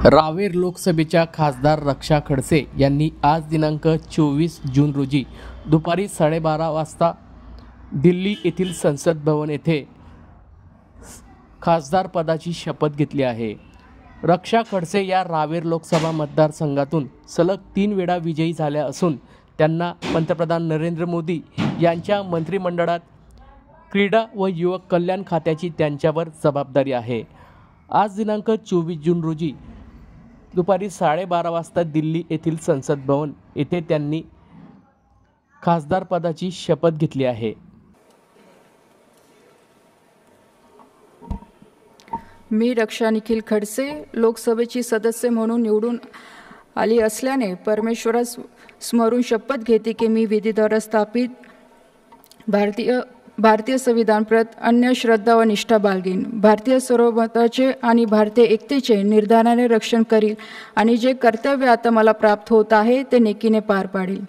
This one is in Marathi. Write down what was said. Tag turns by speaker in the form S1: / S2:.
S1: रावेर लोकसभेच्या खासदार रक्षा खडसे यांनी आज दिनांक 24 जून रोजी दुपारी 12:30 वाजता दिल्ली येथील संसद भवन येथे खासदार पदाची शपथ घेतली आहे। रक्षा खडसे या रावेर लोकसभा मतदारसंघातून सलग 3 वेळा विजयी झाल्या असून त्यांना पंतप्रधान नरेंद्र मोदी यांच्या मंत्रिमंडळात क्रीडा व युवक कल्याण खात्याची त्यांच्यावर जबाबदारी आहे। आज दिनांक 24 जून रोजी दुपारी 12:30 वाजता दिल्ली येथील संसद भवन येथे त्यांनी खासदार पदाची शपथ घेतली आहे।
S2: मी रक्षा निखिल खडसे लोकसभेची सदस्य म्हणून निवडून आली असल्याने परमेश्वरास स्मरून शपथ घेते की मी विधीद्वारा स्थापित भारतीय संविधानप्रत अन्य श्रद्धा व निष्ठा बाळगेन, भारतीय सार्वभौमत्वाचे आणि भारतीय एकतेचे निर्धाराने रक्षण करील आणि जे कर्तव्य आता मला प्राप्त होत आहे ते नेकीने पार पाडेल।